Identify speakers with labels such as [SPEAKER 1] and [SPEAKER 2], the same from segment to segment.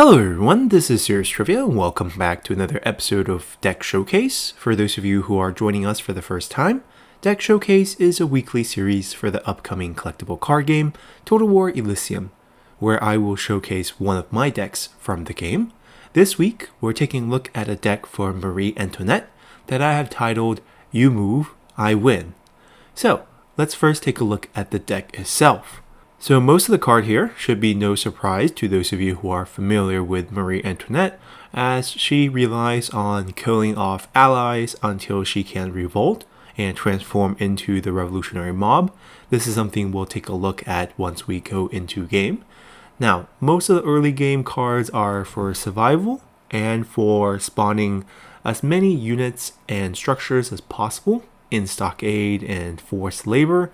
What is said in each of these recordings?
[SPEAKER 1] Hello everyone, this is Serious Trivia, and welcome back to another episode of Deck Showcase. For those of you who are joining us for the first time, Deck Showcase is a weekly series for the upcoming collectible card game, Total War Elysium, where I will showcase one of my decks from the game. This week, we're taking a look at a deck for Marie Antoinette that I have titled, You Move, I Win. So, let's first take a look at the deck itself. So most of the card here should be no surprise to those of you who are familiar with Marie Antoinette, as she relies on killing off allies until she can revolt and transform into the revolutionary mob. This is something we'll take a look at once we go into game. Now, most of the early game cards are for survival and for spawning as many units and structures as possible in Stockade and forced labor,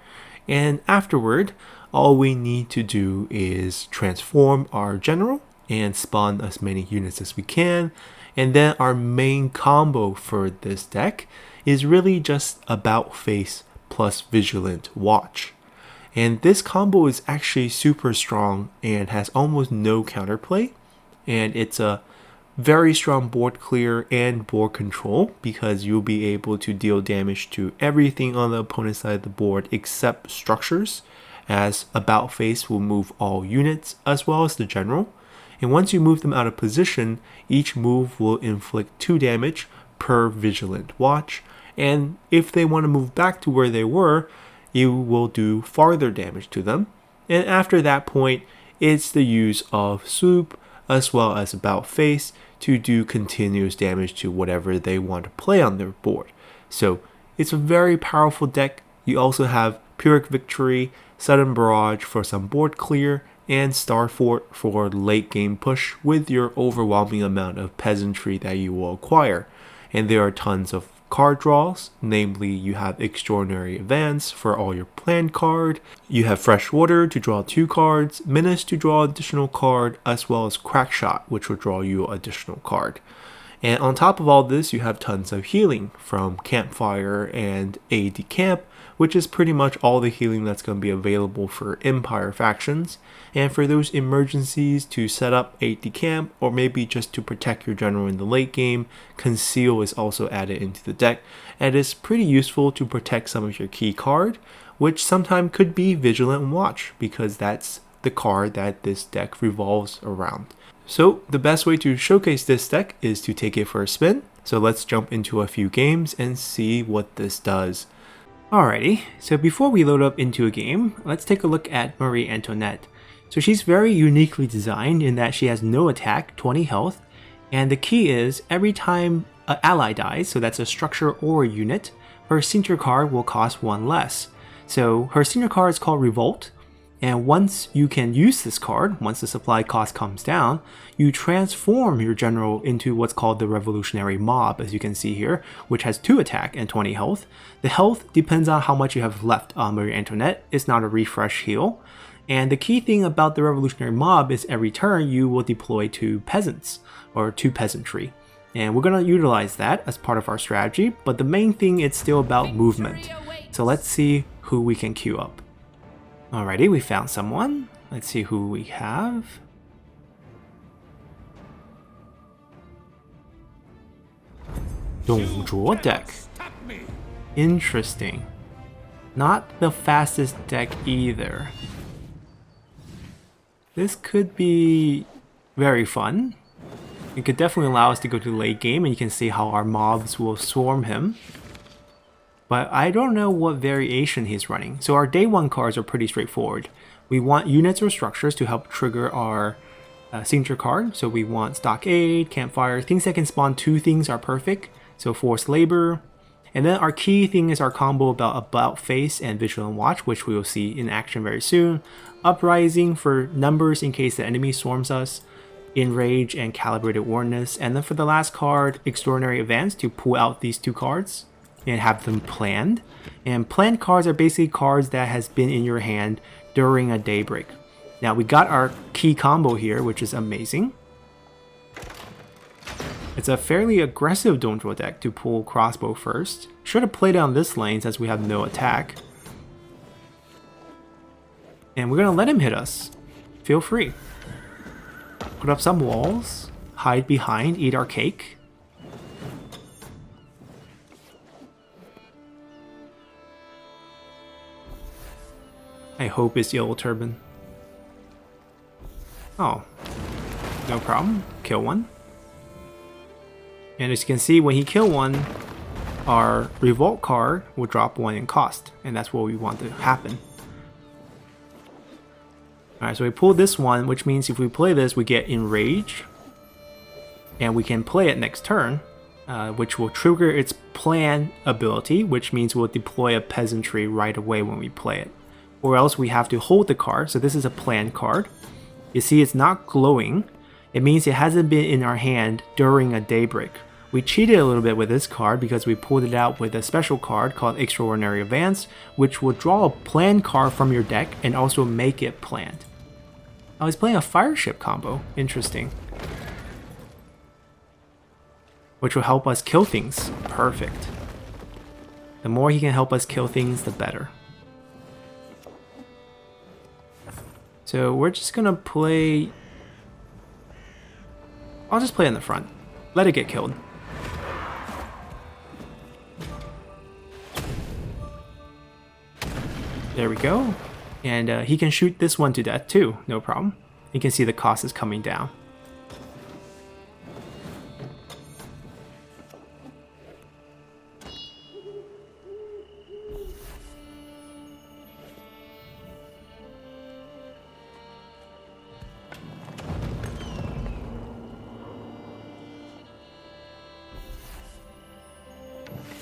[SPEAKER 1] and afterward, all we need to do is transform our general and spawn as many units as we can. And then our main combo for this deck is really just About Face plus Vigilant Watch. And this combo is actually super strong and has almost no counterplay. And it's a very strong board clear and board control because you'll be able to deal damage to everything on the opponent's side of the board except structures, as About Face will move all units as well as the general, and once you move them out of position, each move will inflict 2 damage per Vigilant Watch, and if they want to move back to where they were, you will do farther damage to them. And after that point, it's the use of Sloop as well as About Face to do continuous damage to whatever they want to play on their board. So it's a very powerful deck. You also have Pyrrhic Victory, Sudden Barrage for some board clear, and Star Fort for late game push with your overwhelming amount of peasantry that you will acquire. And there are tons of card draws, namely you have Extraordinary Advance for all your planned card, you have Fresh Water to draw 2 cards, Menace to draw additional card, as well as Crack Shot, which will draw you additional card. And on top of all this, you have tons of healing from Campfire and Aide-de-Camp, which is pretty much all the healing that's going to be available for Empire factions. And for those emergencies to set up Aide-de-Camp, or maybe just to protect your general in the late game, Conceal is also added into the deck, and it's pretty useful to protect some of your key card, which sometimes could be Vigilant Watch, because that's the card that this deck revolves around. So the best way to showcase this deck is to take it for a spin. So let's jump into a few games and see what this does. Alrighty, so before we load up into a game, let's take a look at Marie Antoinette. So she's very uniquely designed in that she has no attack, 20 health, and the key is every time an ally dies, so that's a structure or a unit, her signature card will cost 1 less. So her signature card is called Revolt, and once you can use this card, once the supply cost comes down, you transform your general into what's called the Revolutionary Mob, as you can see here, which has 2 attack and 20 health. The health depends on how much you have left on Marie Antoinette. It's not a refresh heal. And the key thing about the Revolutionary Mob is every turn you will deploy 2 peasants, or 2 peasantry. And we're going to utilize that as part of our strategy, but the main thing is still about movement. So let's see who we can queue up. Alrighty, we found someone. Let's see who we have. Zhuo deck. Interesting. Not the fastest deck either. This could be very fun. It could definitely allow us to go to the late game, and you can see how our mobs will swarm him. But I don't know what variation he's running. So our day 1 cards are pretty straightforward. We want units or structures to help trigger our signature card. So we want Stockade, Campfire, things that can spawn 2 things are perfect. So forced labor. And then our key thing is our combo about Face and Vigilant Watch, which we will see in action very soon. Uprising for numbers in case the enemy swarms us. Enragés and Calibrated Ordnance. And then for the last card, Extraordinary Advance to pull out these 2 cards and have them planned. And planned cards are basically cards that has been in your hand during a daybreak. Now we got our key combo here, which is amazing. It's a fairly aggressive Zhuo deck to pull crossbow first. Should have played on this lane since we have no attack. And we're gonna let him hit us. Feel free. put up some walls, hide behind, eat our cake. I hope it's Yellow Turban. Oh, no problem. Kill one. And as you can see, when he kill one, our revolt card will drop 1 in cost, and that's what we want to happen. Alright, so we pull this one, which means if we play this, we get Enrage, and we can play it next turn, which will trigger its plan ability, which means we'll deploy a peasantry right away when we play it. Or else we have to hold the card, so this is a plan card. You see it's not glowing, it means it hasn't been in our hand during a daybreak. We cheated a little bit with this card because we pulled it out with a special card called Extraordinary Advance, which will draw a planned card from your deck and also make it planned. Oh, he's playing a fire ship combo. Interesting. Which will help us kill things. Perfect. The more he can help us kill things, the better. So we're just gonna play... I'll just play in the front. Let it get killed. There we go. And he can shoot this one to death too, no problem. You can see the cost is coming down.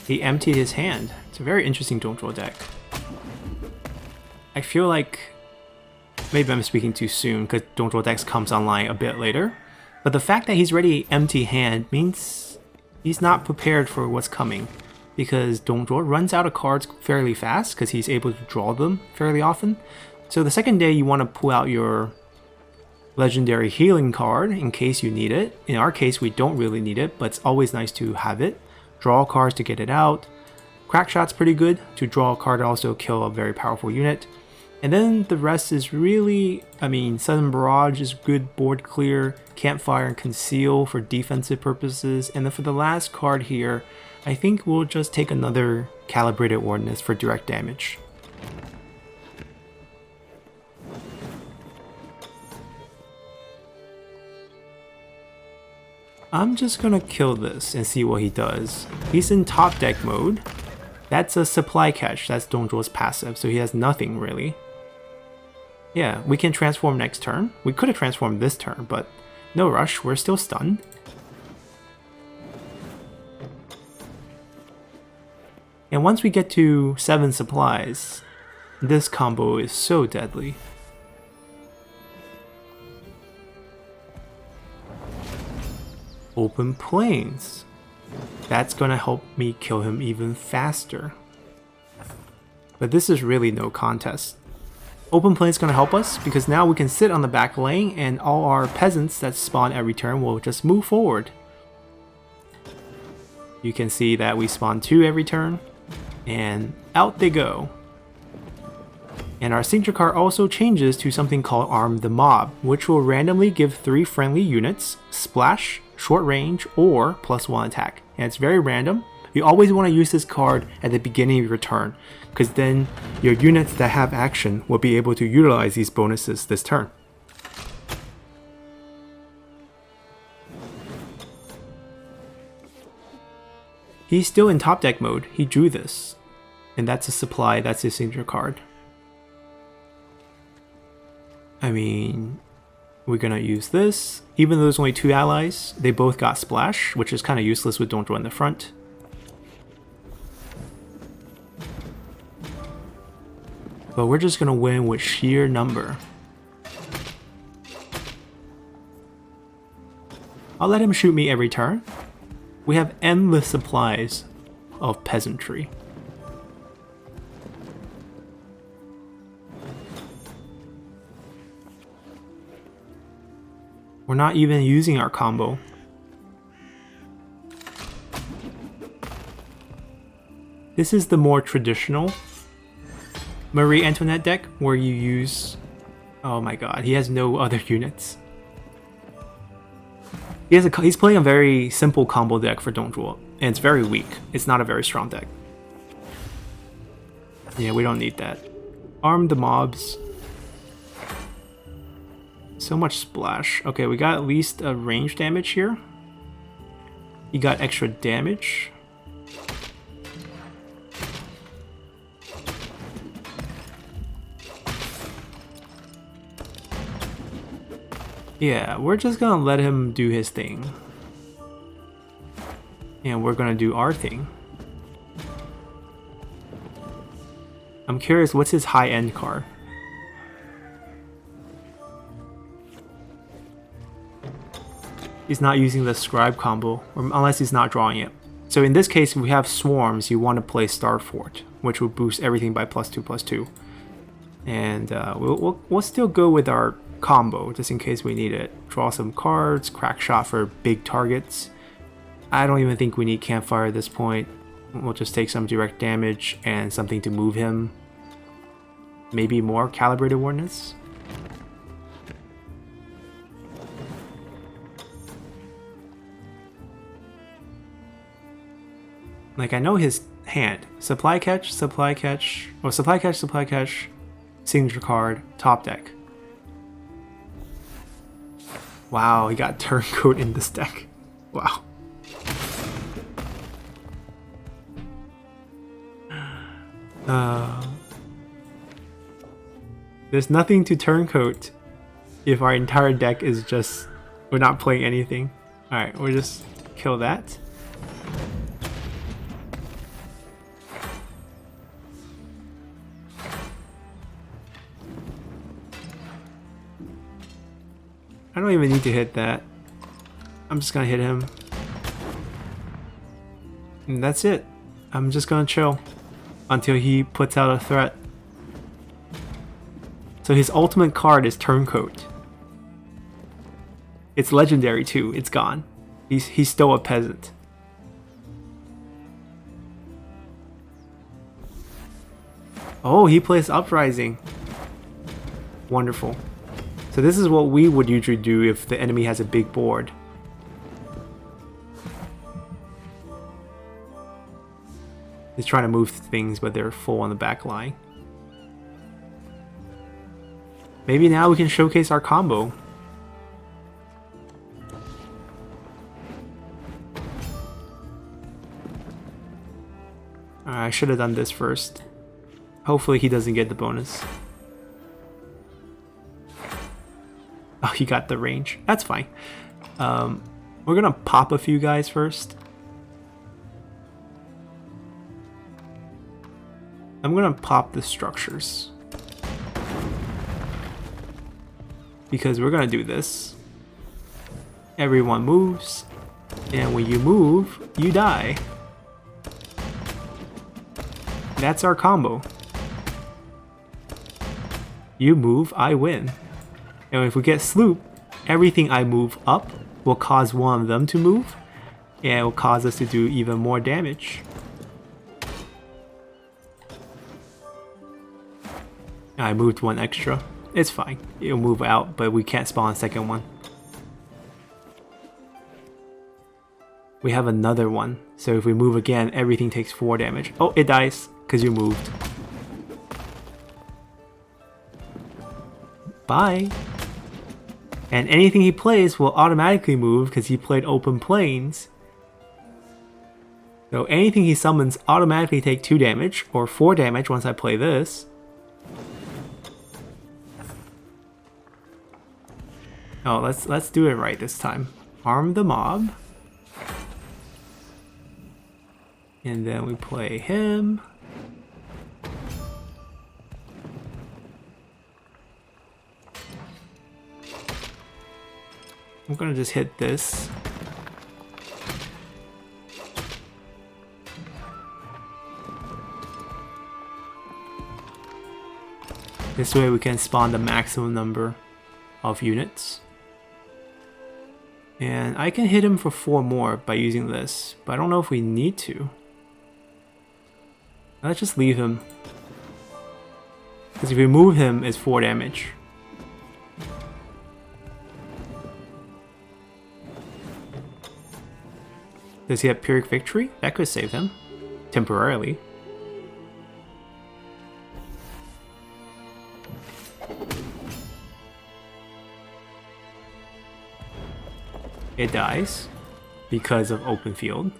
[SPEAKER 1] He emptied his hand. It's a very interesting Zhuo deck. I feel like maybe I'm speaking too soon because Zhuo decks comes online a bit later. But the fact that he's ready empty hand means he's not prepared for what's coming. Because Zhuo runs out of cards fairly fast because he's able to draw them fairly often. So the second day you want to pull out your legendary healing card in case you need it. In our case we don't really need it, but it's always nice to have it. Draw cards to get it out. Crackshot's pretty good to draw a card and also kill a very powerful unit. And then the rest is really, I mean, Sudden Barrage is good board clear, Campfire and Conceal for defensive purposes, and then for the last card here, I think we'll just take another Calibrated Ordnance for direct damage. I'm just gonna kill this and see what he does. He's in top deck mode. That's a supply catch, that's Zhuo's passive, so he has nothing really. Yeah, we can transform next turn. We could have transformed this turn, but no rush, we're still stunned. And once we get to 7 supplies, this combo is so deadly. Open Plains. That's gonna help me kill him even faster. But this is really no contest. Open Plains is gonna help us because now we can sit on the back lane and all our peasants that spawn every turn will just move forward. You can see that we spawn 2 every turn and out they go. And our signature card also changes to something called Arm the Mob, which will randomly give 3 friendly units splash, short range, or +1 attack. And it's very random. You always want to use this card at the beginning of your turn, because then your units that have action will be able to utilize these bonuses this turn. He's still in top deck mode. He drew this. And that's a supply, that's his signature card. I mean, we're gonna use this. Even though there's only 2 allies, they both got splash, which is kind of useless with Zhuo in the front. But we're just gonna win with sheer number. I'll let him shoot me every turn. We have endless supplies of peasantry. We're not even using our combo. This is the more traditional Marie Antoinette deck where you use... Oh my god, he has no other units. He's playing a very simple combo deck for Don't Zhuo, and it's very weak. It's not a very strong deck. Yeah, we don't need that. Arm the mobs. So much splash. Okay, we got at least a range damage here. He got extra damage. Yeah, we're just gonna let him do his thing. And we're gonna do our thing. I'm curious, what's his high-end card? He's not using the Scribe combo, unless he's not drawing it. So in this case, if we have Swarms, you want to play Star Fort, which will boost everything by +2/+2. And we'll still go with our combo, just in case we need it. Draw some cards, crack shot for big targets. I don't even think we need Campfire at this point. We'll just take some direct damage and something to move him. Maybe more Calibrated Ordnance. Like, I know his hand. Supply catch, or supply catch, signature card, top deck. Wow, he got Turncoat in this deck. Wow. There's nothing to Turncoat if our entire deck is just... we're not playing anything. Alright, we'll just kill that. I don't even need to hit that. I'm just gonna hit him. And that's it. I'm just gonna chill until he puts out a threat. So his ultimate card is Turncoat. It's legendary too. It's gone. He's still a peasant. Oh, he plays Uprising. Wonderful. So this is what we would usually do if the enemy has a big board. He's trying to move things, but they're full on the back line. Maybe now we can showcase our combo. I should have done this first. Hopefully he doesn't get the bonus. Oh, he got the range. That's fine. We're gonna pop a few guys first. I'm gonna pop the structures. Because we're gonna do this. Everyone moves. And when you move, you die. That's our combo. You move, I win. And if we get Sloop, everything I move up will cause one of them to move, and it will cause us to do even more damage. I moved one extra. It's fine. It'll move out, but we can't spawn a second one. We have another one, so if we move again, everything takes 4 damage. Oh, it dies, because you moved. Bye. And anything he plays will automatically move because he played Open Plains. So anything he summons automatically take 2 damage, or 4 damage once I play this. Oh, let's do it right this time. Arm the mob. And then we play him. I'm gonna just hit this. This way we can spawn the maximum number of units. And I can hit him for 4 more by using this, but I don't know if we need to. Let's just leave him. Because if we move him, it's 4 damage. Does he have Pyrrhic Victory? That could save him. Temporarily. It dies because of open field.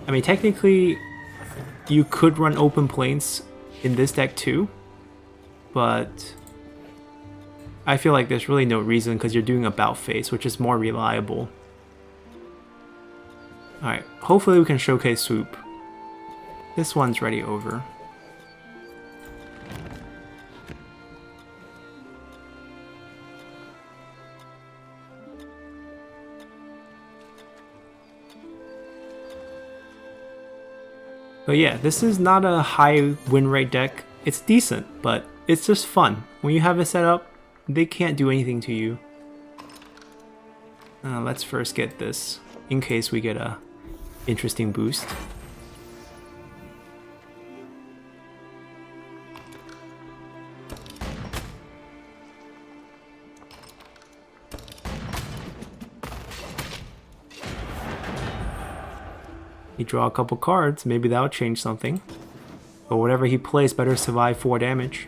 [SPEAKER 1] I mean, technically, you could run open plains in this deck too, but I feel like there's really no reason because you're doing about face, which is more reliable. Alright, hopefully we can showcase Sloop. This one's ready over. But yeah, this is not a high win rate deck. It's decent, but it's just fun. When you have it set up, they can't do anything to you. Let's first get this, in case we get a interesting boost. You draw a couple cards, maybe that'll change something. But whatever he plays better survive 4 damage.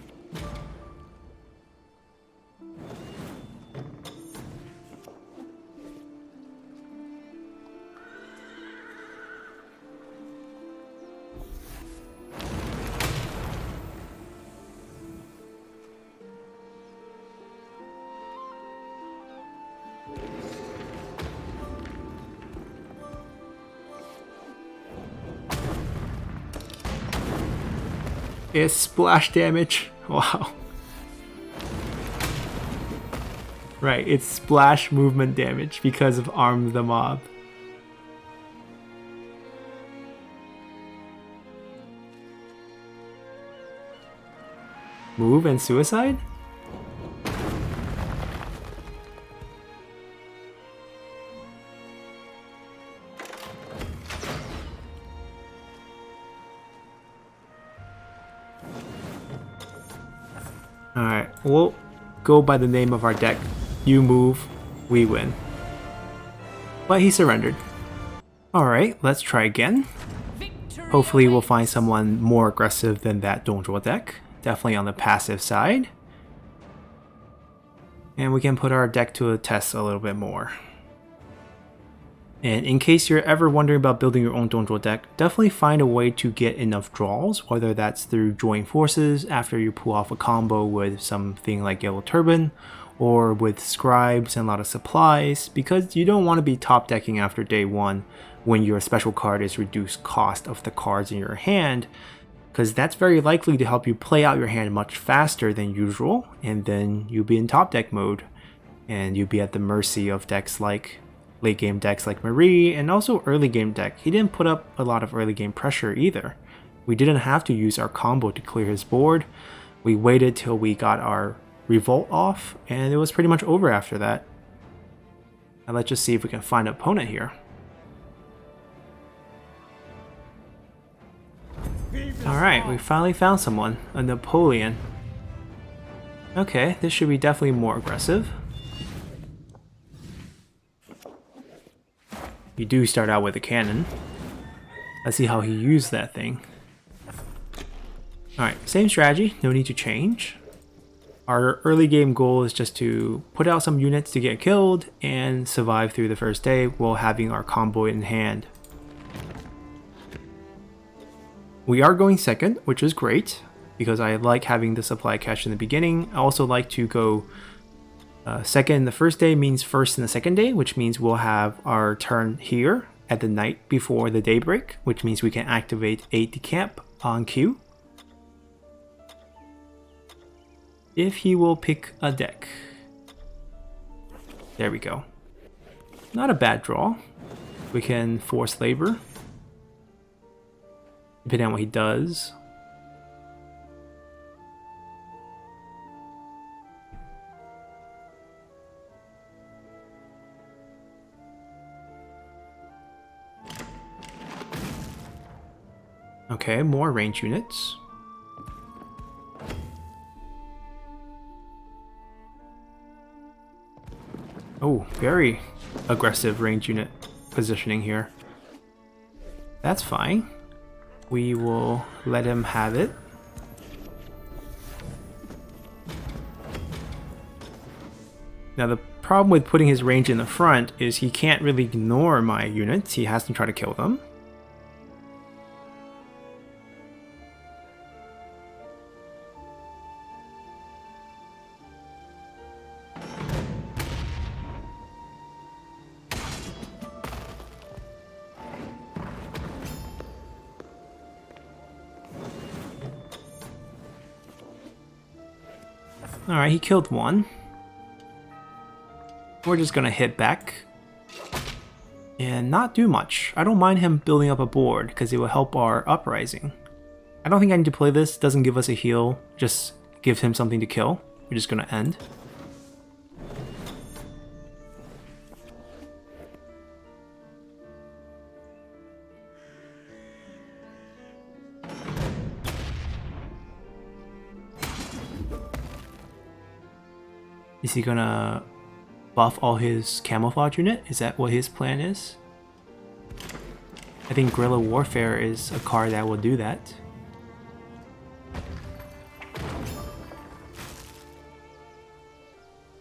[SPEAKER 1] It's splash damage. Wow. Right, it's splash movement damage because of Arm the Mob. Move and suicide? Alright, we'll go by the name of our deck. You move, we win. But he surrendered. Alright, let's try again. Hopefully we'll find someone more aggressive than that Zhuo deck. Definitely on the passive side. And we can put our deck to a test a little bit more. And in case you're ever wondering about building your own Zhuo deck, definitely find a way to get enough draws, whether that's through joining forces after you pull off a combo with something like Yellow Turban, or with scribes and a lot of supplies, because you don't want to be top decking after day 1 when your special card is reduced cost of the cards in your hand, because that's very likely to help you play out your hand much faster than usual, and then you'll be in top deck mode, and you'll be at the mercy of decks like late game decks like Marie, and also early game deck. He didn't put up a lot of early game pressure either. We didn't have to use our combo to clear his board. We waited till we got our revolt off, and it was pretty much over after that. And let's just see if we can find an opponent here. Alright, we finally found someone. A Napoleon. Okay, this should be definitely more aggressive. You do start out with a cannon. Let's see how he used that thing. Alright, same strategy, no need to change. Our early game goal is just to put out some units to get killed and survive through the first day while having our combo in hand. We are going second, which is great, because I like having the supply cache in the beginning. I also like to go second the first day means first in the second day, which means we'll have our turn here at the night before the daybreak, which means we can activate Aide-de-Camp on cue. If he will pick a deck. There we go. Not a bad draw. We can force labor, depending on what he does. Okay, more range units. Oh, very aggressive range unit positioning here. That's fine. We will let him have it. Now the problem with putting his range in the front is he can't really ignore my units. He has to try to kill them. Alright, he killed one. We're just gonna hit back and not do much. I don't mind him building up a board because it will help our Uprising. I don't think I need to play this. It doesn't give us a heal, just gives him something to kill. We're just gonna end. Is he gonna buff all his camouflage unit? Is that what his plan is? I think Guerrilla Warfare is a card that will do that.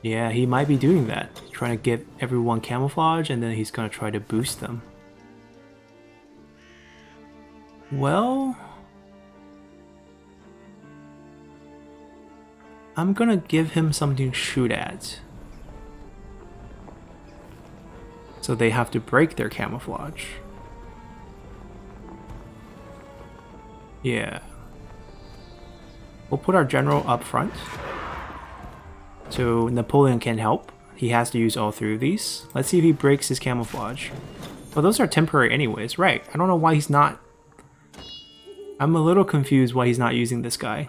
[SPEAKER 1] Yeah, he might be doing that. Trying to get everyone camouflage and then he's gonna try to boost them. Well, I'm gonna give him something to shoot at. So they have to break their camouflage. Yeah. We'll put our general up front. So Napoleon can help. He has to use all three of these. Let's see if he breaks his camouflage. Well, those are temporary anyways, right? I don't know why he's not... I'm a little confused why he's not using this guy.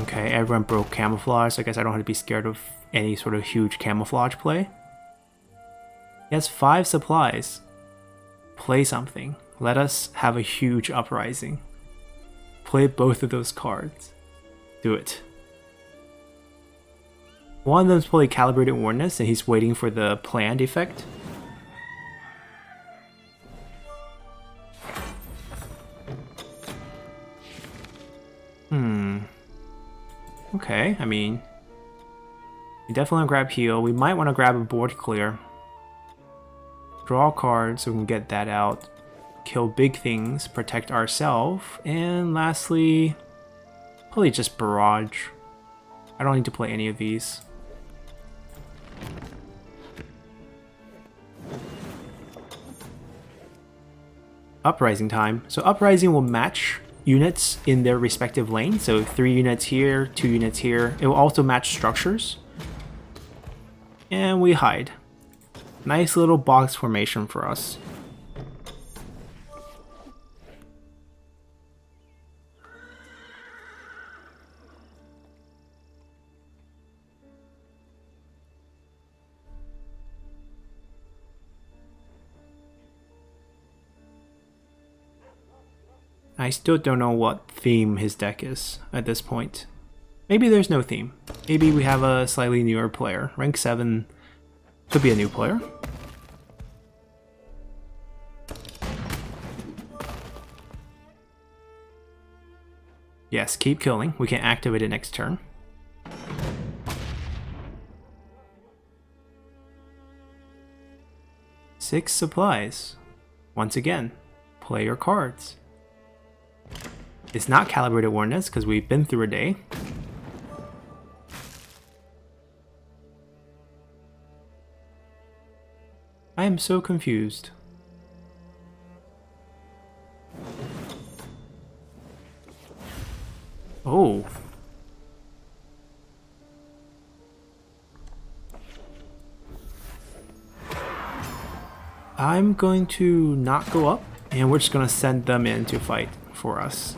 [SPEAKER 1] Okay, everyone broke camouflage, so I guess I don't have to be scared of any sort of huge camouflage play. He has 5 supplies. Play something. Let us have a huge Uprising. Play both of those cards. Do it. One of them's probably Calibrated Ordnance, and he's waiting for the planned effect. Okay, I mean, we definitely want to grab heal. We might want to grab a board clear. Draw a card so we can get that out. Kill big things, protect ourselves, and lastly, probably just Barrage. I don't need to play any of these. Uprising time. So Uprising will match units in their respective lanes, so 3 units here, 2 units here. It will also match structures. And we hide. Nice little box formation for us. I still don't know what theme his deck is at this point. Maybe there's no theme. Maybe we have a slightly newer player. Rank 7 could be a new player. Yes, keep killing. We can activate it next turn. Six supplies. Once again, play your cards. It's not Calibrated Ordnance because we've been through a day. I am so confused. Oh. I'm going to not go up, and we're just going to send them in to fight for us.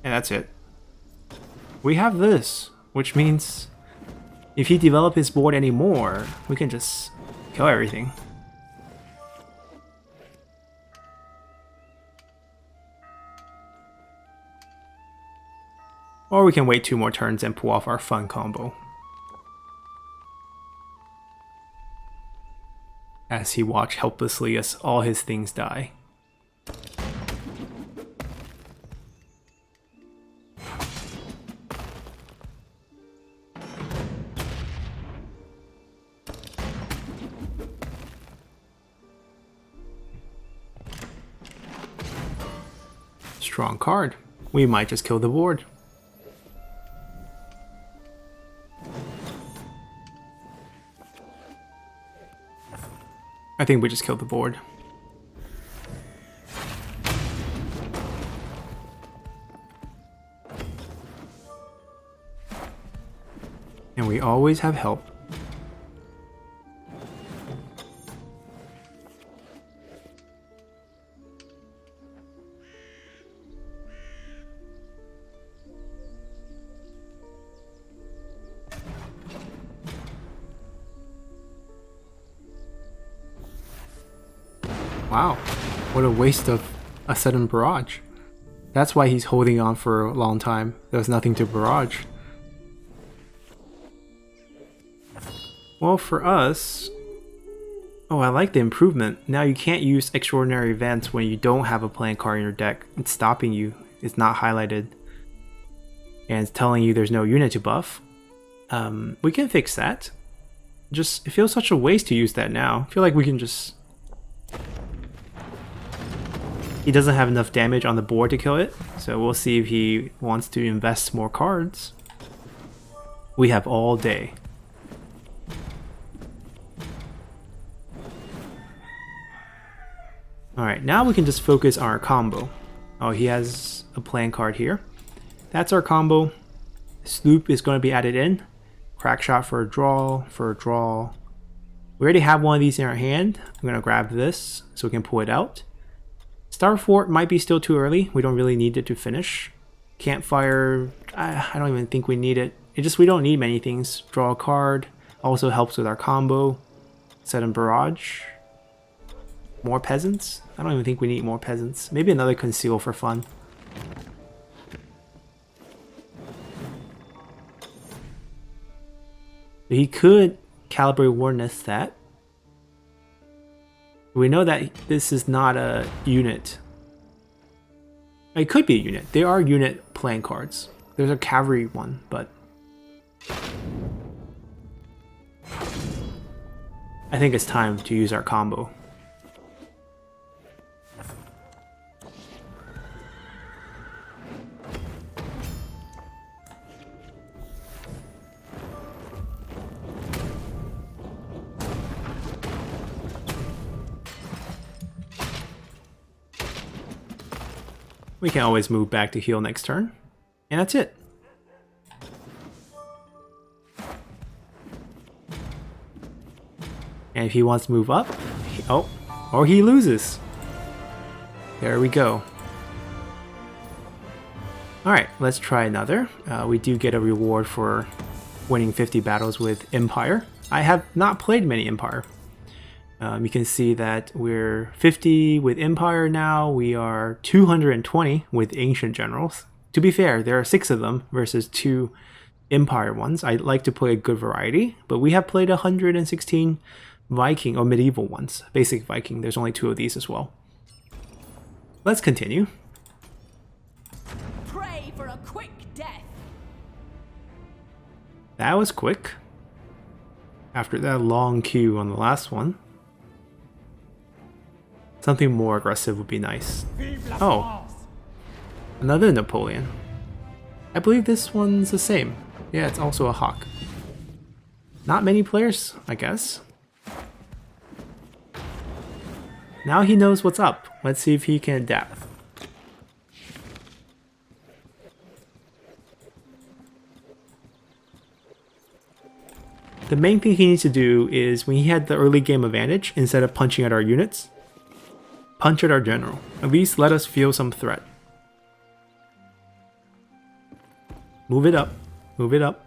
[SPEAKER 1] And that's it. We have this, which means If he develops his board anymore, we can just kill everything. Or we can wait 2 more turns and pull off our fun combo. As he watch helplessly as all his things die. Strong card. We might just kill the board. I think we just killed the board. And we always have help. Wow, what a waste of a sudden barrage. That's why he's holding on for a long time. There was nothing to barrage. Well, for us... Oh, I like the improvement. Now you can't use extraordinary events when you don't have a playing card in your deck. It's stopping you. It's not highlighted. And it's telling you there's no unit to buff. We can fix that. Just, it feels such a waste to use that now. I feel like we can just... He doesn't have enough damage on the board to kill it, so we'll see if he wants to invest more cards. We have all day. Alright, now we can just focus on our combo. Oh, he has a playing card here. That's our combo. Sloop is going to be added in. Crack shot for a draw, We already have one of these in our hand. I'm going to grab this so we can pull it out. Star Fort might be still too early. We don't really need it to finish. Campfire, I don't even think we need it. We don't need many things. Draw a card. Also helps with our combo. Set in Barrage. More peasants? I don't even think we need more peasants. Maybe another Conceal for fun. He could Calibrated Ordnance that. We know that this is not a unit. It could be a unit. There are unit playing cards. There's a cavalry one, but... I think it's time to use our combo. We can always move back to heal next turn. And that's it. And if he wants to move up, or he loses. There we go. Alright, let's try another. We do get a reward for winning 50 battles with Empire. I have not played many Empire. You can see that we're 50 with Empire now. We are 220 with Ancient Generals. To be fair, there are 6 of them versus 2 Empire ones. I like to play a good variety, but we have played 116 Viking or medieval ones. Basic Viking, there's only 2 of these as well. Let's continue.
[SPEAKER 2] Pray for a quick death.
[SPEAKER 1] That was quick. After that long queue on the last one. Something more aggressive would be nice. Oh, another Napoleon. I believe this one's the same. Yeah, it's also a hawk. Not many players, I guess. Now he knows what's up. Let's see if he can adapt. The main thing he needs to do is, when he had the early game advantage, instead of punching at our units, punch at our general. At least let us feel some threat. Move it up. Move it up.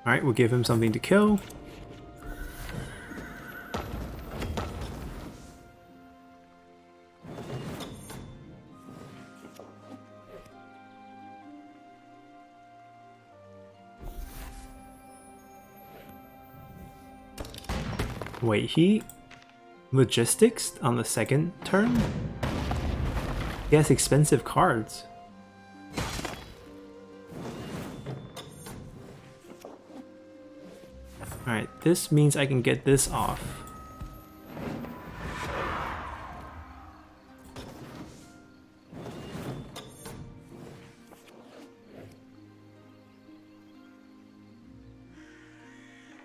[SPEAKER 1] Alright, we'll give him something to kill. Wait, he logistics on the second turn? He has expensive cards. Alright, this means I can get this off.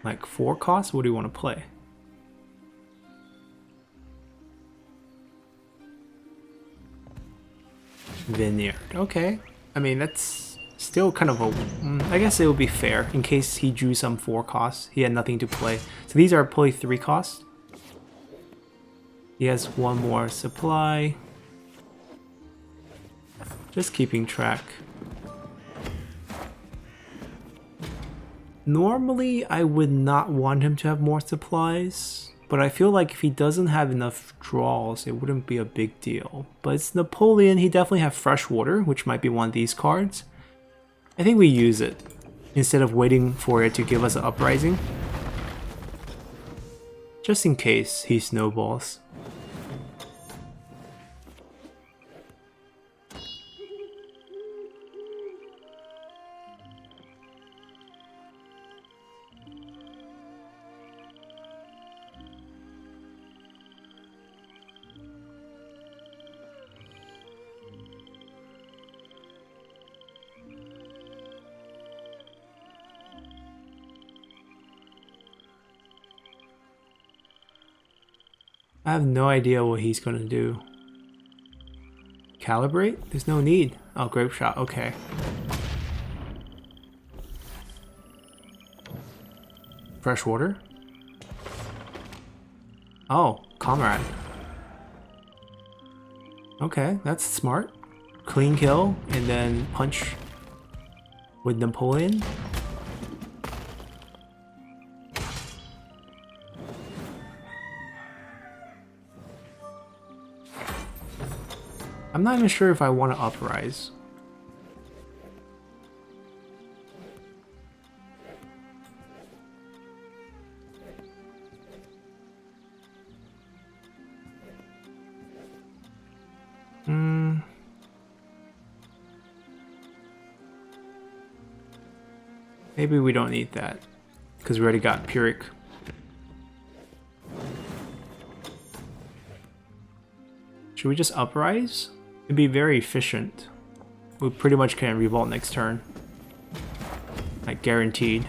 [SPEAKER 1] Like 4 costs? What do you want to play? Vineyard. Okay. I mean, that's still kind of a... I guess it would be fair in case he drew some 4 costs. He had nothing to play. So these are probably 3 costs. He has 1 more supply. Just keeping track. Normally, I would not want him to have more supplies. But I feel like if he doesn't have enough draws, it wouldn't be a big deal. But it's Napoleon, he definitely has fresh water, which might be one of these cards. I think we use it, instead of waiting for it to give us an Uprising. Just in case he snowballs. I have no idea what he's gonna do. Calibrate? There's no need. Oh, grape shot, okay. Fresh water? Oh, comrade. Okay, that's smart. Clean kill, and then punch with Napoleon. I'm not even sure if I want to uprise. Maybe we don't need that, because we already got Pyrrhic. Should we just uprise? It'd be very efficient. We pretty much can revolt next turn. Like, guaranteed.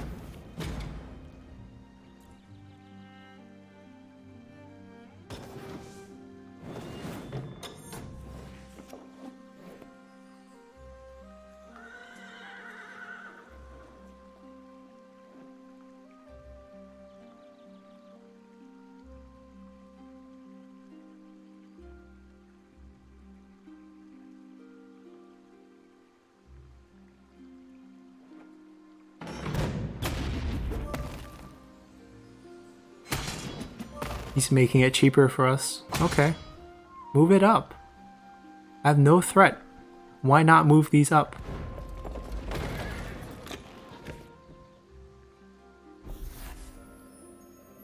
[SPEAKER 1] He's making it cheaper for us. Okay. Move it up. I have no threat. Why not move these up?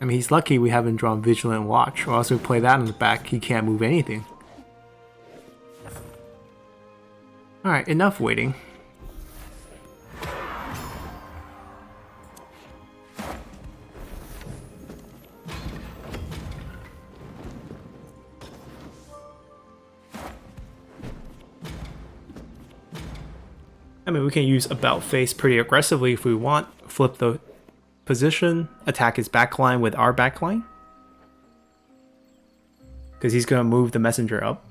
[SPEAKER 1] I mean, he's lucky we haven't drawn Vigilant Watch, or else we play that in the back, he can't move anything. Alright, enough waiting. I mean, we can use About Face pretty aggressively if we want. Flip the position, attack his backline with our backline. Because he's going to move the messenger up.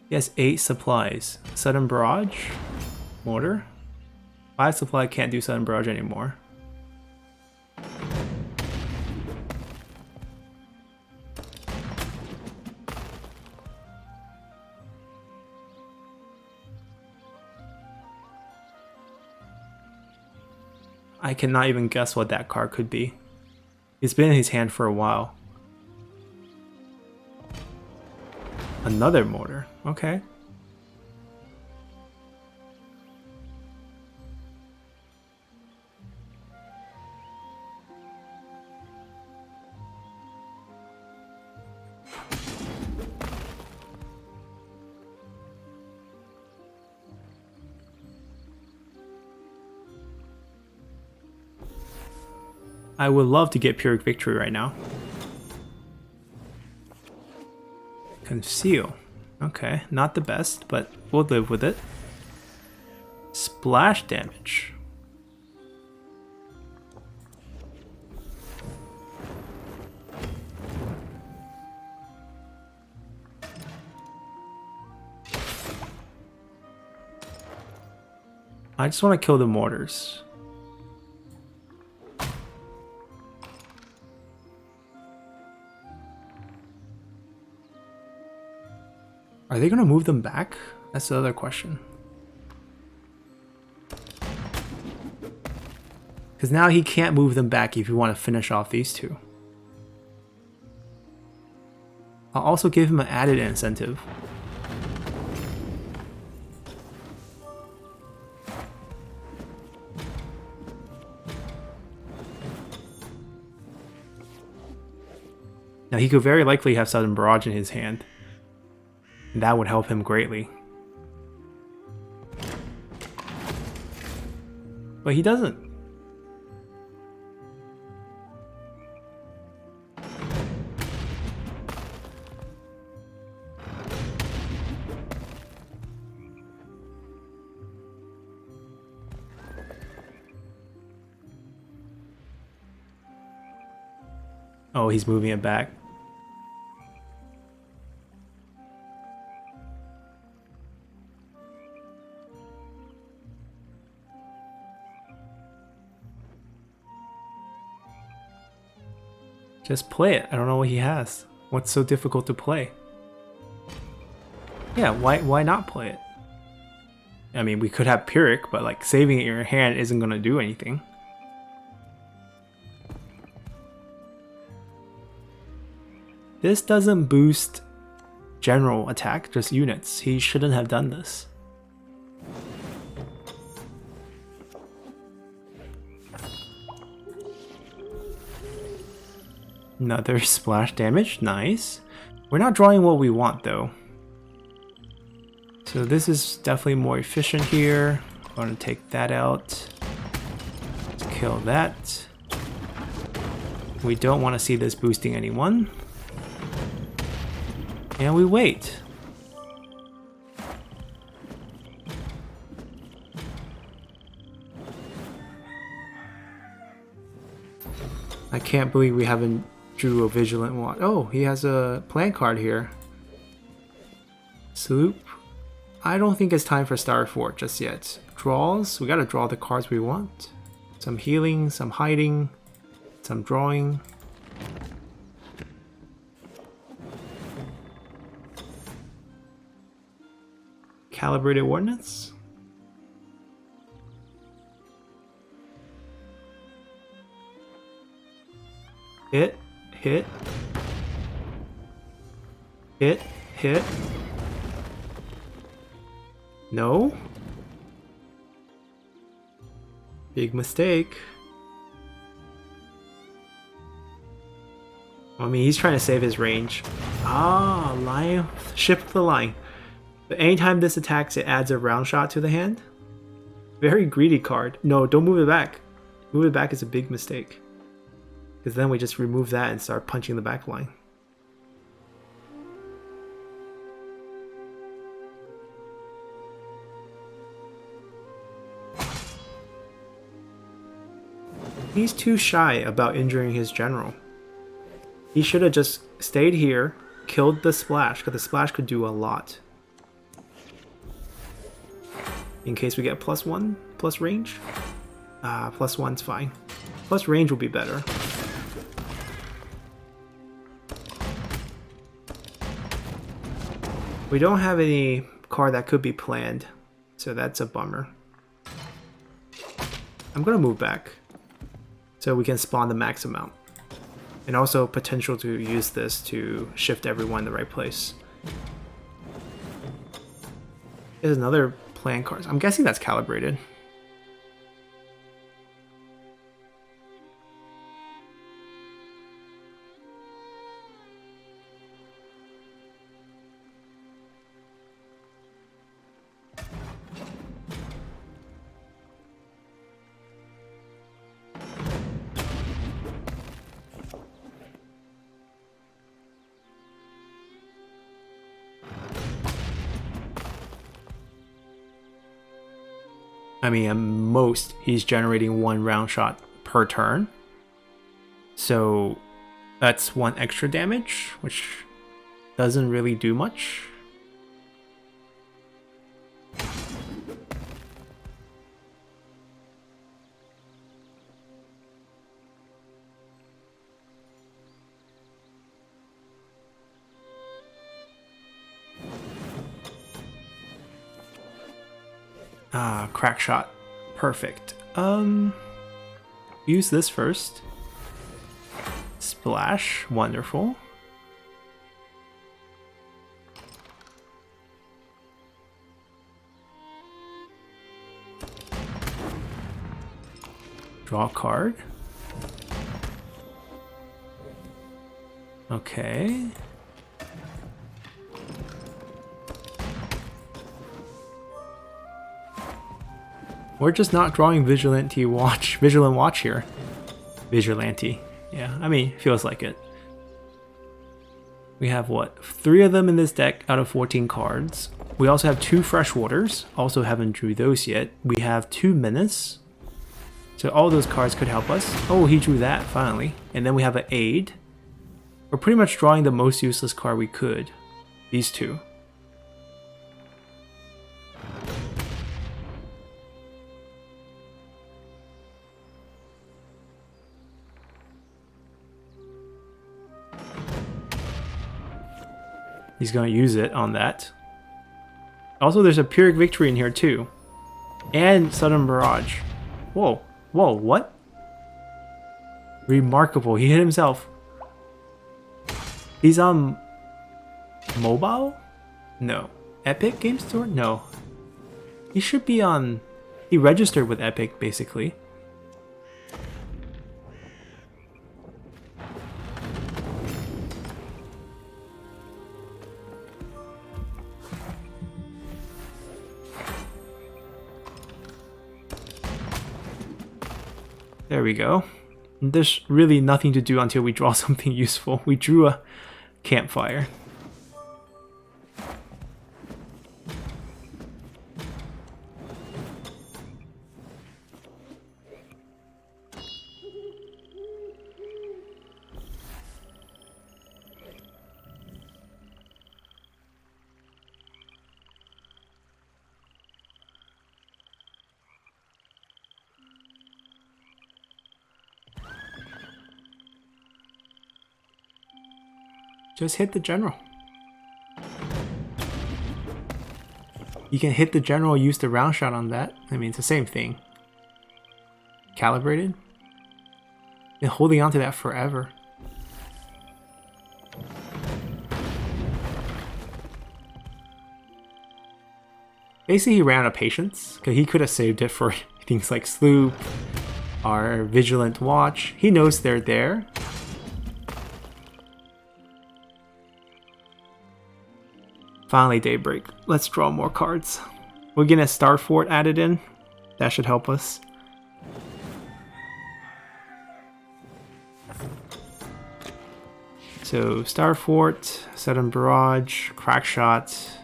[SPEAKER 1] He has 8 supplies. Sudden Barrage. Mortar. 5 supply, can't do Sudden Barrage anymore. I cannot even guess what that card could be. It's been in his hand for a while. Another mortar. Okay. I would love to get Pyrrhic Victory right now. Conceal. Okay, not the best, but we'll live with it. Splash damage. I just want to kill the mortars. Are they going to move them back? That's the other question. Because now he can't move them back if you want to finish off these two. I'll also give him an added incentive. Now he could very likely have Sudden Barrage in his hand. That would help him greatly. But he doesn't. Oh, he's moving it back. Just play it. I don't know what he has. What's so difficult to play? Yeah, why not play it? I mean, we could have Pyrrhic, but like saving it in your hand isn't going to do anything. This doesn't boost general attack, just units. He shouldn't have done this. Another splash damage, nice. We're not drawing what we want though. So this is definitely more efficient here. I'm going to take that out. Let's kill that. We don't want to see this boosting anyone. And we wait. I can't believe we haven't drew a Vigilant Watch. Oh, he has a plan card here. Sloop. I don't think it's time for Star Fort just yet. Draws. We gotta draw the cards we want. Some healing, some hiding, some drawing. Calibrated Ordnance. Hit. Hit. Hit. Hit. No. Big mistake. I mean, he's trying to save his range. Ah, line. Shift the line. But anytime this attacks, it adds a round shot to the hand. Very greedy card. No, don't move it back. Move it back is a big mistake. Because then we just remove that and start punching the back line. He's too shy about injuring his general. He should have just stayed here, killed the splash, because the splash could do a lot. In case we get +1, plus range. +1's fine. Plus range will be better. We don't have any card that could be planned, so that's a bummer. I'm gonna move back. So we can spawn the max amount. And also potential to use this to shift everyone in the right place. There's another plan card. I'm guessing that's calibrated. I mean, at most, he's generating 1 round shot per turn. So that's 1 extra damage, which doesn't really do much. Ah, crack shot. Perfect. Use this first. Splash. Wonderful. Draw a card. Okay. We're just not drawing Vigilant Watch here. Vigilante. Yeah, I mean, feels like it. We have what? 3 of them in this deck out of 14 cards. We also have 2 Freshwaters. Also haven't drew those yet. We have 2 Menace. So all those cards could help us. Oh, he drew that finally. And then we have an Aide. We're pretty much drawing the most useless card we could. These 2. He's going to use it on that. Also, there's a Pyrrhic Victory in here too. And Sudden Barrage. Whoa. Whoa, what? Remarkable. He hit himself. He's on mobile? No. Epic Game Store? No. He should be on... He registered with Epic, basically. There we go. There's really nothing to do until we draw something useful. We drew a Campfire. Just hit the general. You can hit the general, use the round shot on that. I mean, it's the same thing. Calibrated. Been holding on to that forever. Basically, he ran out of patience, because he could have saved it for things like Sloop or Vigilant Watch. He knows they're there. Finally, Daybreak. Let's draw more cards. We're getting a Star Fort added in. That should help us. So, Star Fort, Sudden Barrage, Crack Shot.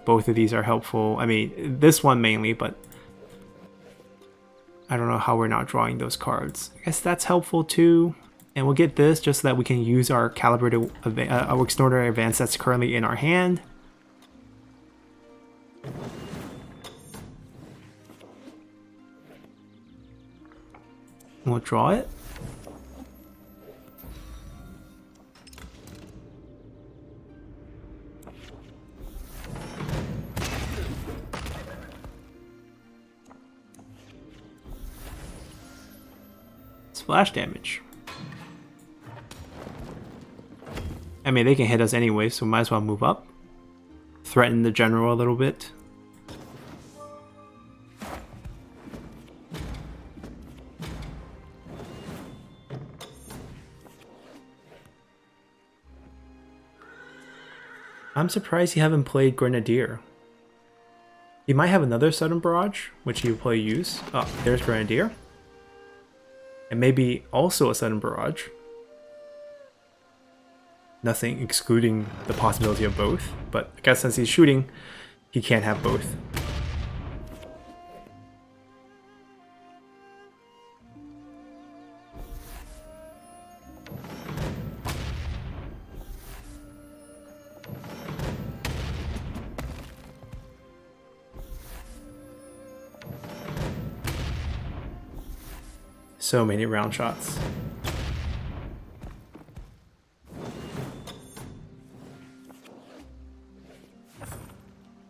[SPEAKER 1] Both of these are helpful. I mean, this one mainly, but I don't know how we're not drawing those cards. I guess that's helpful too. And we'll get this just so that we can use our Calibrated Extraordinary Advance that's currently in our hand. We'll draw it. Splash damage. I mean, they can hit us anyway, so might as well move up. Threaten the general a little bit. I'm surprised you haven't played Grenadier. You might have another sudden barrage, which you probably use. Oh, there's Grenadier. And maybe also a sudden barrage. Nothing excluding the possibility of both, but I guess since he's shooting, he can't have both. So many round shots.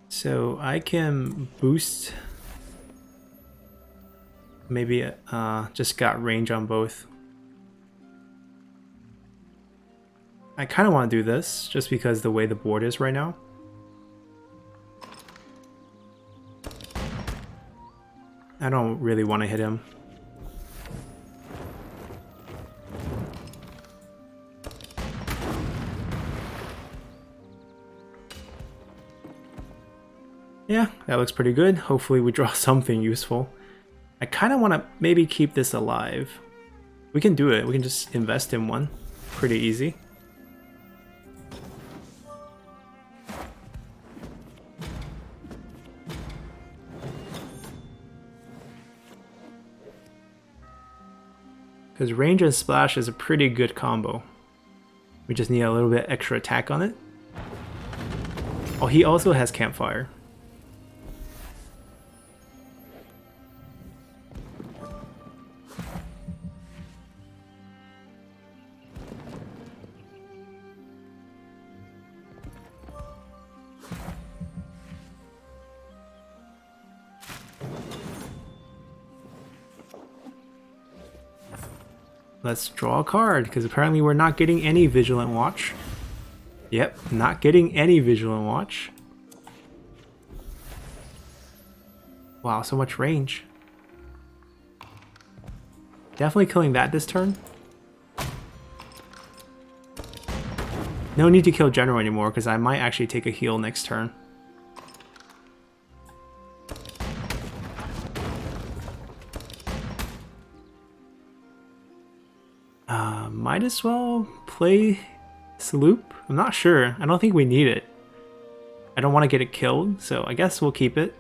[SPEAKER 1] So I can boost. Maybe just got range on both. I kind of want to do this just because the way the board is right now. I don't really want to hit him. Yeah, that looks pretty good. Hopefully we draw something useful. I kind of want to maybe keep this alive. We can do it. We can just invest in one. Pretty easy. Because range and splash is a pretty good combo. We just need a little bit extra attack on it. Oh, he also has Campfire. Let's draw a card, because apparently we're not getting any Vigilant Watch. Yep, not getting any Vigilant Watch. Wow, so much range. Definitely killing that this turn. No need to kill General anymore, because I might actually take a heal next turn. Might as well play Sloop. I'm not sure. I don't think we need it. I don't want to get it killed, so I guess we'll keep it.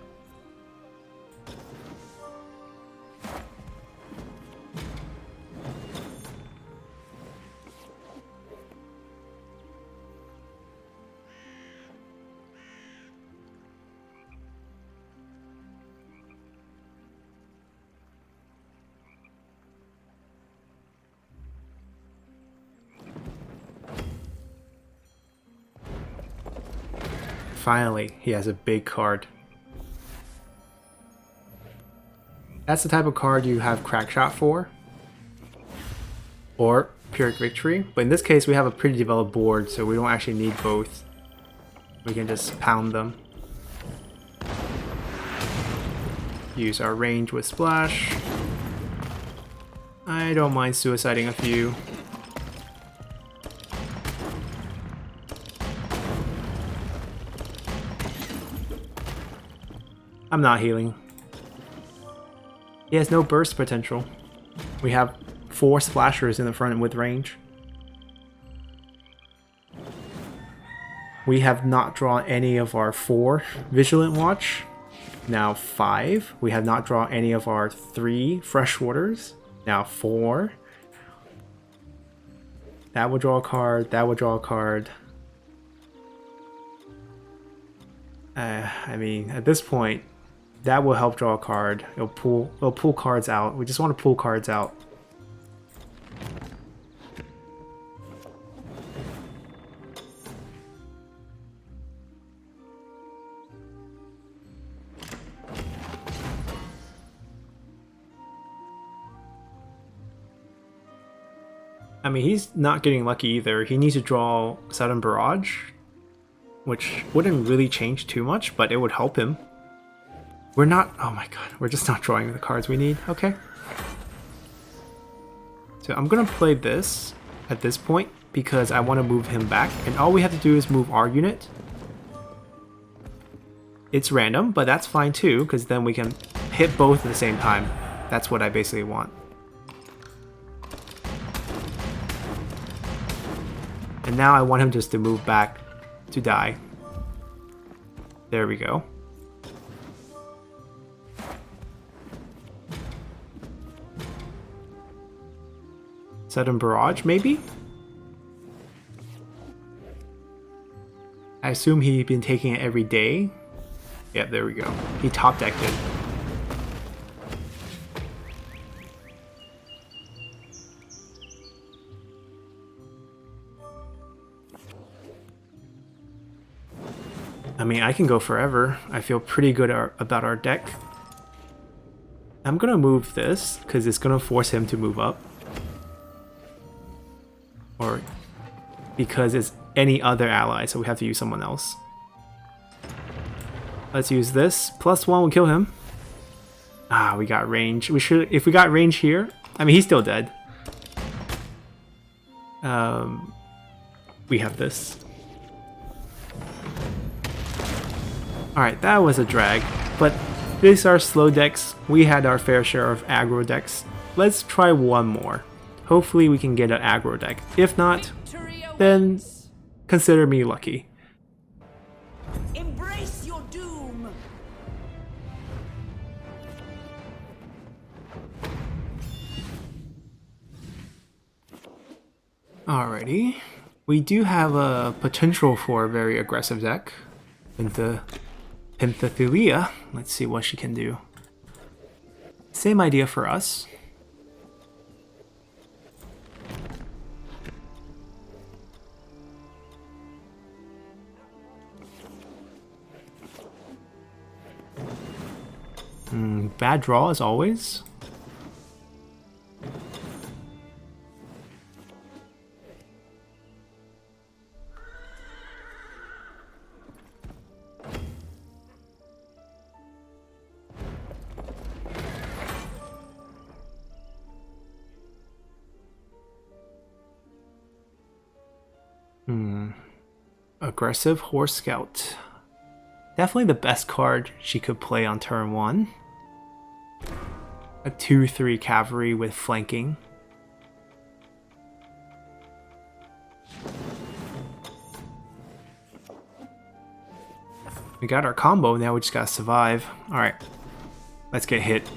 [SPEAKER 1] Finally, he has a big card. That's the type of card you have Crackshot for. Or Pyrrhic Victory. But in this case, we have a pretty developed board, so we don't actually need both. We can just pound them. Use our range with Splash. I don't mind suiciding a few. I'm not healing. He has no burst potential. We have 4 splashers in the front with range. We have not drawn any of our 4 Vigilant Watch. Now 5. We have not drawn any of our 3 Freshwaters. Now 4. That will draw a card. That will draw a card. I mean, at this point, that will help draw a card. It'll pull cards out. We just want to pull cards out. I mean, he's not getting lucky either. He needs to draw Sudden Barrage, which wouldn't really change too much, but it would help him. We're not... Oh my god, we're just not drawing the cards we need. Okay. So I'm gonna play this at this point because I want to move him back, and all we have to do is move our unit. It's random, but that's fine too, because then we can hit both at the same time. That's what I basically want. And now I want him just to move back to die. There we go. Sudden Barrage, maybe? I assume he'd been taking it every day. Yeah, there we go. He top decked it. I mean, I can go forever. I feel pretty good about our deck. I'm gonna move this, because it's gonna force him to move up. Or because it's any other ally, so we have to use someone else. Let's use this. +1 will kill him. Ah, we got range. We should, if we got range here. I mean, he's still dead. We have this. Alright, that was a drag, but these are slow decks. We had our fair share of aggro decks. Let's try one more. Hopefully we can get an aggro deck. If not, then consider me lucky.
[SPEAKER 2] Embrace your doom.
[SPEAKER 1] Alrighty. We do have a potential for a very aggressive deck. Penthesilea. Let's see what she can do. Same idea for us. Bad draw as always. Aggressive Horse Scout. Definitely the best card she could play on turn 1. A 2/3 cavalry with flanking. We got our combo, now we just gotta survive. Alright, let's get hit.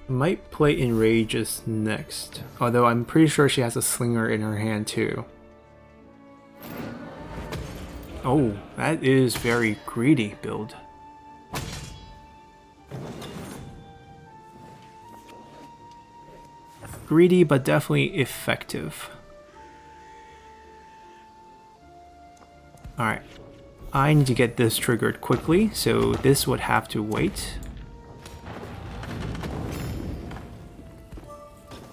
[SPEAKER 1] Might play Enragés next, although I'm pretty sure she has a slinger in her hand too. Oh, that is very greedy build. Greedy, but definitely effective. Alright, I need to get this triggered quickly, so this would have to wait.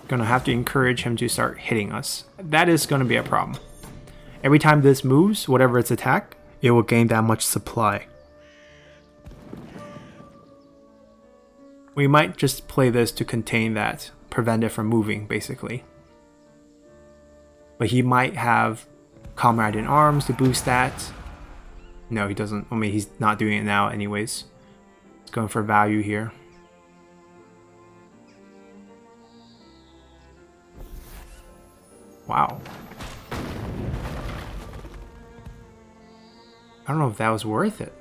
[SPEAKER 1] Gonna have to encourage him to start hitting us. That is gonna be a problem. Every time this moves, whatever its attack, it will gain that much supply. We might just play this to contain that, prevent it from moving, basically. But he might have Comrade in Arms to boost that. No, he doesn't. I mean, he's not doing it now anyways. He's going for value here. Wow. I don't know if that was worth it.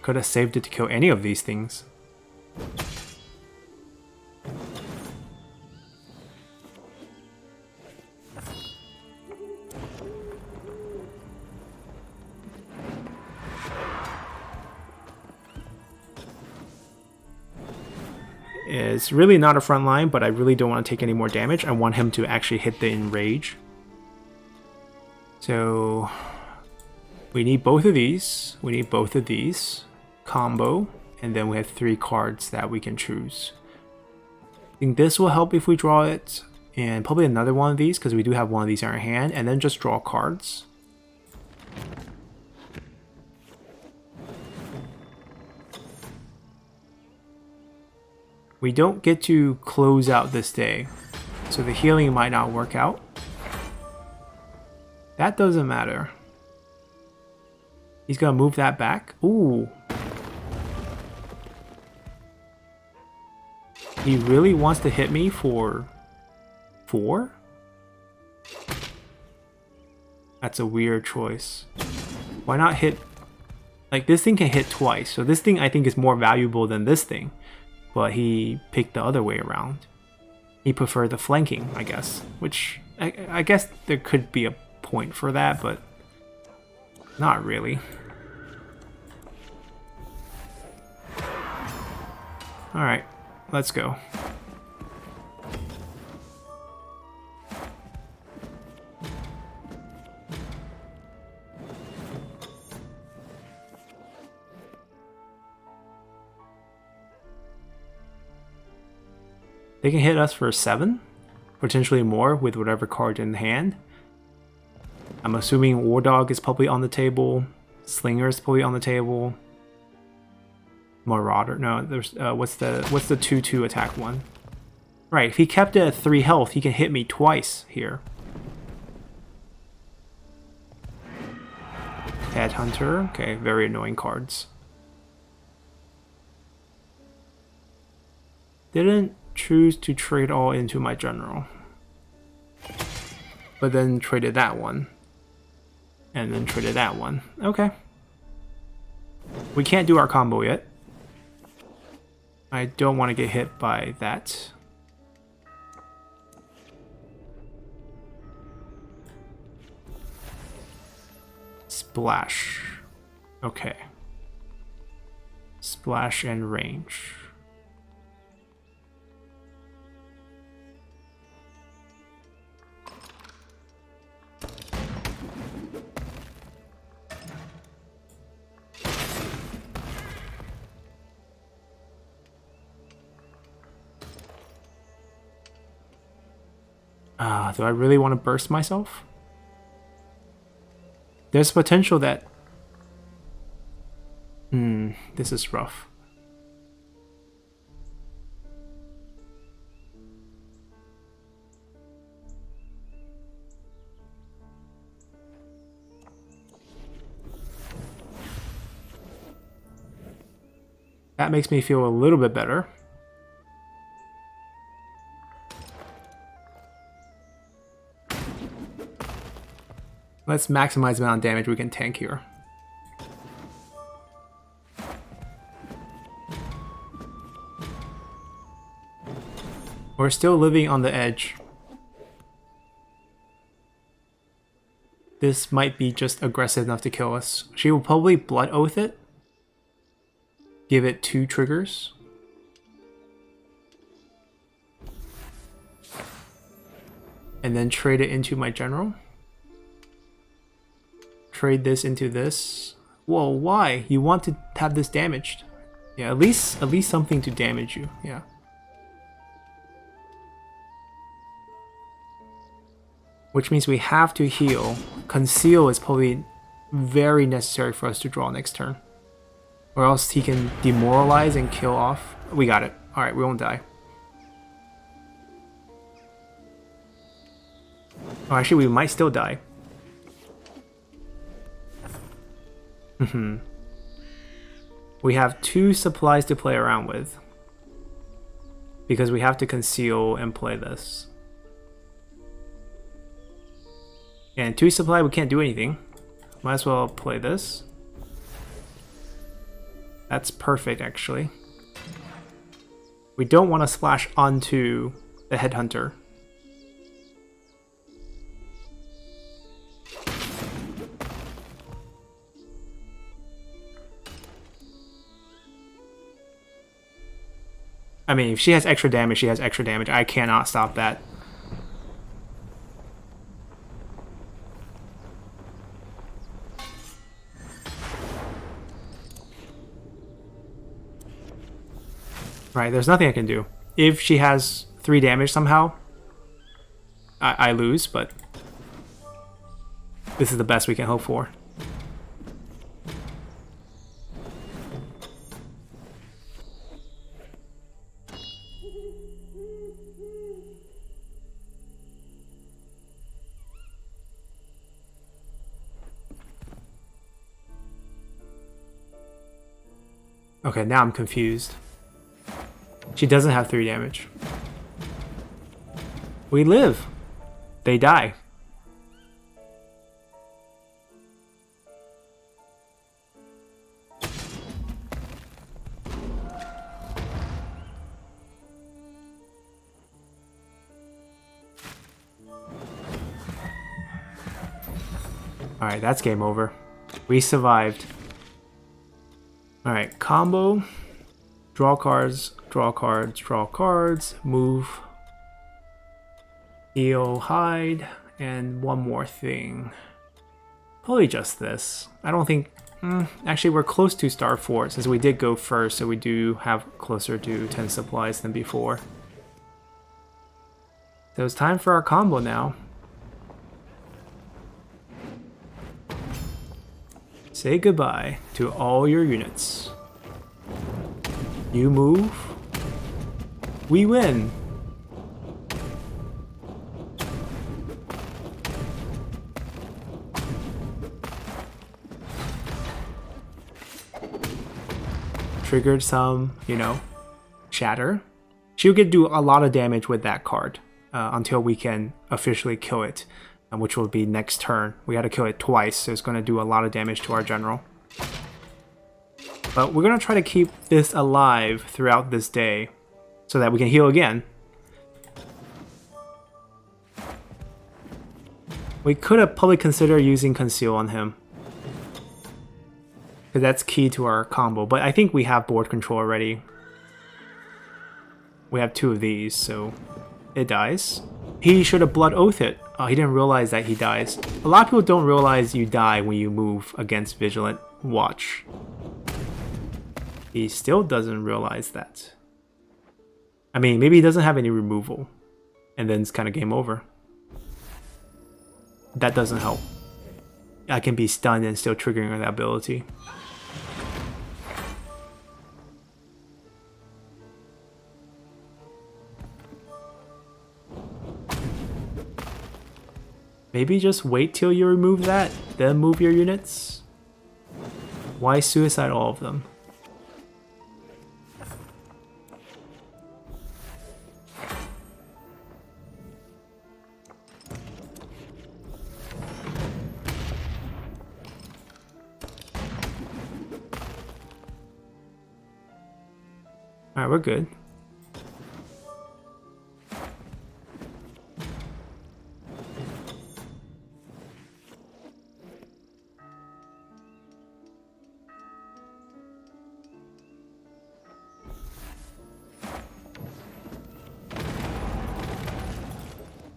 [SPEAKER 1] Could have saved it to kill any of these things. is really not a front line, but I really don't want to take any more damage. I want him to actually hit the Enrage. So we need both of these. We need both of these. Combo. And then we have 3 cards that we can choose. I think this will help if we draw it. And probably another one of these, because we do have one of these in our hand. And then just draw cards. We don't get to close out this day, so the healing might not work out. That doesn't matter. He's gonna move that back. Ooh. He really wants to hit me for 4? That's a weird choice. Why not hit... Like, this thing can hit twice, so this thing I think is more valuable than this thing. But he picked the other way around. He preferred the flanking, I guess. Which, I guess there could be a point for that, but not really. Alright, let's go. They can hit us for 7, potentially more with whatever card in hand. I'm assuming War Dog is probably on the table, Slinger is probably on the table, Marauder. No, there's what's the 2/2 attack one? Right, if he kept it at 3 health, he can hit me twice here. Headhunter, okay, very annoying cards. Didn't choose to trade all into my general, but then traded that one, and then traded that one. Okay, we can't do our combo yet. I don't want to get hit by that. Splash. Okay, splash and range. Do I really want to burst myself? There's potential that... this is rough. That makes me feel a little bit better. Let's maximize the amount of damage we can tank here. We're still living on the edge. This might be just aggressive enough to kill us. She will probably Blood Oath it. Give it 2 triggers. And then trade it into my general. Trade this into this. Whoa, why? You want to have this damaged. Yeah, at least something to damage you. Yeah. Which means we have to heal. Conceal is probably very necessary for us to draw next turn. Or else he can demoralize and kill off. We got it. Alright, we won't die. Oh, actually, we might still die. We have 2 supplies to play around with. Because we have to conceal and play this. And 2 supply, we can't do anything. Might as well play this. That's perfect, actually. We don't want to splash onto the Headhunter. I mean, if she has extra damage, she has extra damage. I cannot stop that. Right, there's nothing I can do. If she has 3 damage somehow, I lose, but this is the best we can hope for. Okay, now I'm confused. She doesn't have 3 damage. We live. They die. Alright, that's game over. We survived. Alright, combo. Draw cards, draw cards, draw cards, move, heal, hide, and one more thing. Probably just this. I don't think... actually, we're close to star 4 since we did go first, so we do have closer to 10 supplies than before. So it's time for our combo now. Say goodbye to all your units. You move, we win. Triggered some, you know, shatter. She'll get do a lot of damage with that card until we can officially kill it, which will be next turn. We had to kill it twice, so it's going to do a lot of damage to our general. But we're going to try to keep this alive throughout this day so that we can heal again. We could have probably considered using Conceal on him, because that's key to our combo. But I think we have board control already. We have 2 of these, so it dies. He should have Blood Oath it. Oh, he didn't realize that he dies. A lot of people don't realize you die when you move against Vigilant Watch. He still doesn't realize that. I mean, maybe he doesn't have any removal, and then it's kind of game over. That doesn't help. I can be stunned and still triggering that ability. Maybe just wait till you remove that, then move your units. Why suicide all of them? Alright, we're good.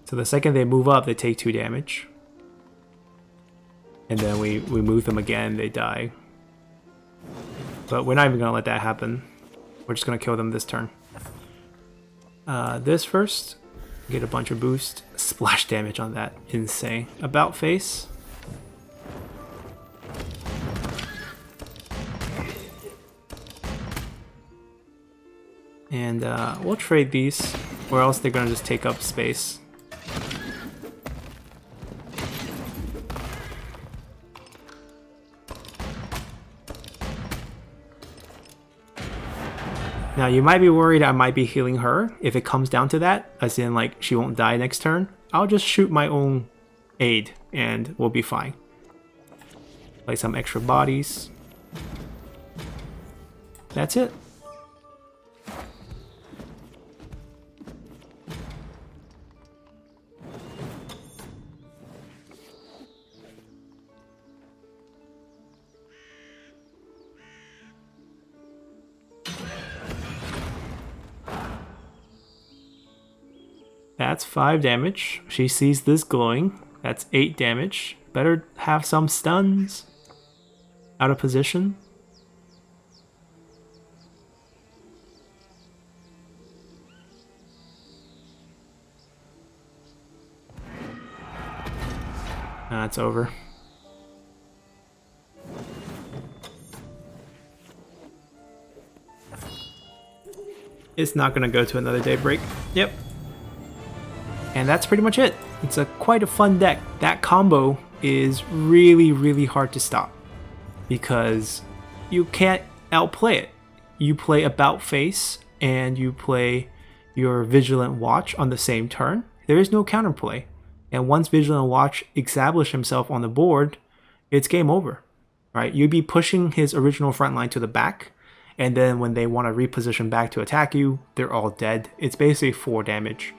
[SPEAKER 1] So the second they move up, they take 2 damage. And then we move them again, they die. But we're not even going to let that happen. We're just going to kill them this turn. This first. Get a bunch of boost. Splash damage on that. Insane. About face. And we'll trade these, or else they're going to just take up space. Now, you might be worried I might be healing her if it comes down to that, as in, like, she won't die next turn. I'll just shoot my own aid, and we'll be fine. Play some extra bodies. That's it. That's 5 damage. She sees this glowing. That's 8 damage. Better have some stuns. Out of position. That's over. It's not gonna go to another daybreak. Yep. And that's pretty much it. It's quite a fun deck. That combo is really, really hard to stop because you can't outplay it. You play About Face and you play your Vigilant Watch on the same turn. There is no counterplay. And once Vigilant Watch establishes himself on the board, it's game over, right? You'd be pushing his original front line to the back, and then when they want to reposition back to attack you, they're all dead. It's basically 4 damage.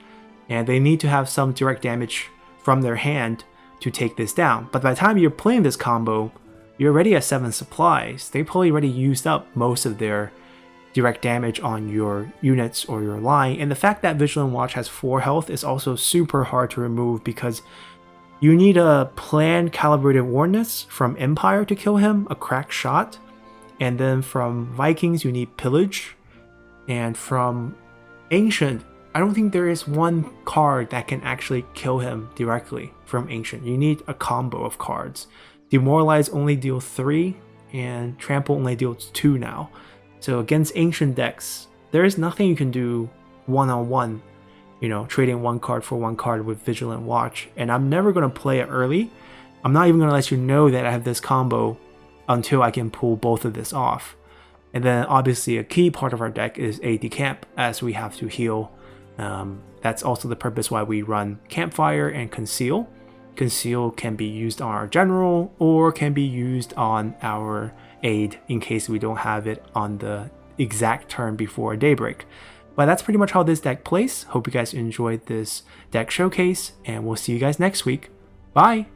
[SPEAKER 1] And they need to have some direct damage from their hand to take this down. But by the time you're playing this combo, you're already at 7 supplies. They probably already used up most of their direct damage on your units or your line. And the fact that Vigilant Watch has 4 health is also super hard to remove because you need a planned Calibrated Ordnance from Empire to kill him, a crack shot. And then from Vikings, you need Pillage. And from Ancient, I don't think there is one card that can actually kill him directly from Ancient. You need a combo of cards. Demoralize only deals 3, and Trample only deals 2 now. So against Ancient decks, there is nothing you can do one-on-one, you know, trading 1 card for 1 card with Vigilant Watch. And I'm never going to play it early. I'm not even going to let you know that I have this combo until I can pull both of this off. And then obviously a key part of our deck is Aide-de-Camp, as we have to heal. That's also the purpose why we run Campfire and Conceal. Conceal can be used on our general or can be used on our aid in case we don't have it on the exact turn before daybreak. But that's pretty much how this deck plays. Hope you guys enjoyed this deck showcase, and we'll see you guys next week. Bye!